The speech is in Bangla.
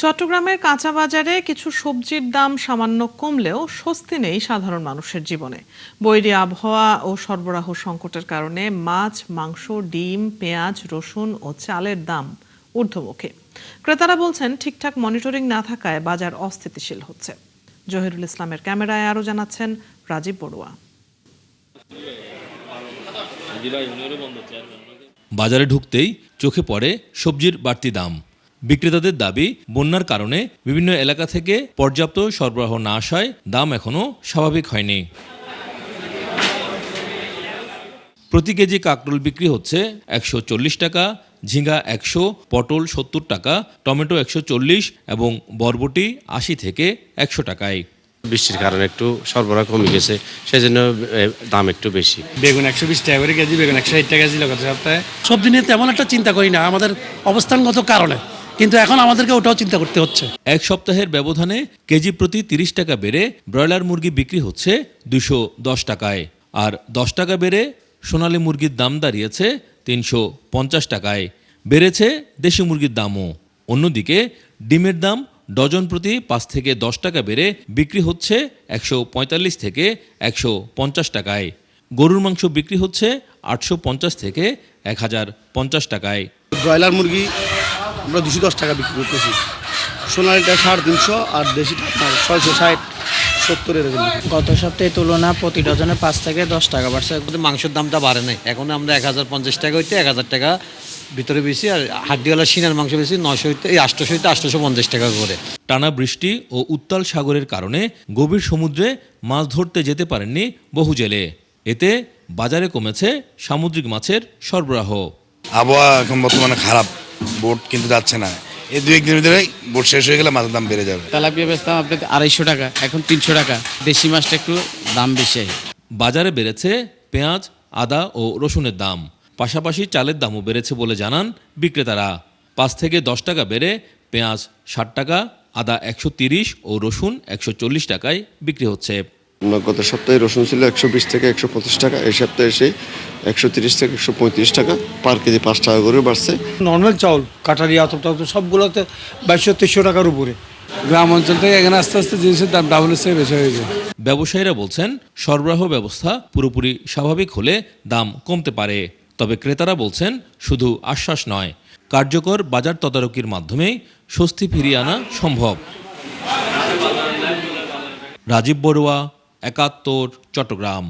চট্টগ্রামের কাঁচা বাজারে কিছু সবজির দাম সামান্য কমলেও স্বস্তি নেই সাধারণ মানুষের জীবনে। বৈরী আবহাওয়া ও সরবরাহ সংকটের কারণে মাছ, মাংস, ডিম, পেঁয়াজ, রসুন ও চালের দাম ঊর্ধ্বমুখী। ক্রেতারা বলছেন, ঠিকঠাক মনিটরিং না থাকায় বাজার অস্থিতিশীল হচ্ছে। জহিরুল ইসলামের ক্যামেরায় আরও জানাচ্ছেন রাজীব বড়ুয়া। বাজারে ঢুকতেই চোখে পড়ে সবজির বাড়তি দাম। বিক্রেতাদের দাবি, বন্যার কারণে বিভিন্ন এলাকা থেকে পর্যাপ্ত সরবরাহ না আসায় দাম এখনও স্বাভাবিক হয়নি। প্রতি কেজি কাঁকরোল বিক্রি হচ্ছে 140 টাকা, ঝিঙ্গা 100, পটল 70 টাকা, টমেটো 140 এবং বরবটি 80 থেকে 100 টাকায়। বৃষ্টির কারণে একটু সরবরাহ কমে গেছে, সেই জন্য দাম একটু বেশি। বেগুন 120 টাকা করে কেজি, বেগুন 160 টাকা ছিল গত সপ্তাহে। সবজি নিয়ে তেমন একটা চিন্তা করি না আমাদের অবস্থানগত কারণে, কিন্তু এখন আমাদেরকে ওটাও চিন্তা করতে হচ্ছে। এক সপ্তাহের ব্যবধানে কেজি প্রতি 30 টাকা বেড়ে ব্রয়লার মুরগি বিক্রি হচ্ছে 210 টাকায়, আর 10 টাকা বেড়ে সোনালী মুরগির দাম দাঁড়িয়েছে 350 টাকায়। বেড়েছে দেশি মুরগির দামও। অন্যদিকে ডিমের দাম ডজন প্রতি 5 থেকে 10 টাকা বেড়ে বিক্রি হচ্ছে 145 থেকে 150 টাকায়। গরুর মাংস বিক্রি হচ্ছে 850 থেকে 1050 টাকায়। ব্রয়লার মুরগি আমরা 210 টাকা বিক্রি করতেছি, সোনালিটা 350 আর দেশিটা 660-70 এরকম। গত সপ্তাহের তুলনা প্রতি ডজনে 5 থেকে 10 টাকা বাড়ছে। মাংসের দামটা বাড়ে নাই, এখন আমরা 1050 টাকা হইতে 1000 টাকা ভিতরে বেশি, আর হাড্ডিওয়ালা সিনার মাংস বেশি 900 হইতে 800 হইতে 850 টাকা করে। টানা বৃষ্টি ও উত্তাল সাগরের কারণে গভীর সমুদ্রে মাছ ধরতে যেতে পারেননি বহু জেলে। এতে বাজারে কমেছে সামুদ্রিক মাছের সরবরাহ। আবহাওয়া এখন বর্তমানে খারাপ, বোট কিন্তু যাচ্ছে না। এই 2-1 দিনের ভিতরে বোট শেষ হয়ে গেলে মাছের দাম বেড়ে যাবে। তেলাপিয়া বেচতাম আপনি 250 টাকা, এখন 300 টাকা। দেশি মাছটা একটু দাম বেশি। বাজারে বেড়েছে পেঁয়াজ, আদা ও রসুনের দাম। পাশাপাশি চালের দামও বেড়েছে বলে জানান বিক্রেতারা। 5 থেকে 10 টাকা বেড়ে পেঁয়াজ 60 টাকা, আদা 130 ও রসুন 140 টাকায় বিক্রি হচ্ছে। গত সপ্তাহে রসুন ছিল 120 থেকে 125 টাকা, এই সপ্তাহে এসে 130 থেকে 135 টাকা, পার কেজি 5 টাকা করে বাড়ছে। নর্মাল চাউল কাটারি সবগুলোতে 2200-2300 টাকার উপরে। গ্রাম অঞ্চল থেকে এখানে আস্তে আস্তে জিনিসের দাম ডাবলের চেয়ে বেশি হয়ে যায়। ব্যবসায়ীরা বলছেন, সরবরাহ ব্যবস্থা পুরোপুরি স্বাভাবিক হলে দাম কমতে পারে। তবে ক্রেতারা বলছেন, শুধু আশ্বাস নয়, কার্যকর বাজার তদারকির মাধ্যমেই স্বস্তি ফিরিয়ে আনা সম্ভব। রাজীব বড়ুয়া, 71, চট্টগ্রাম।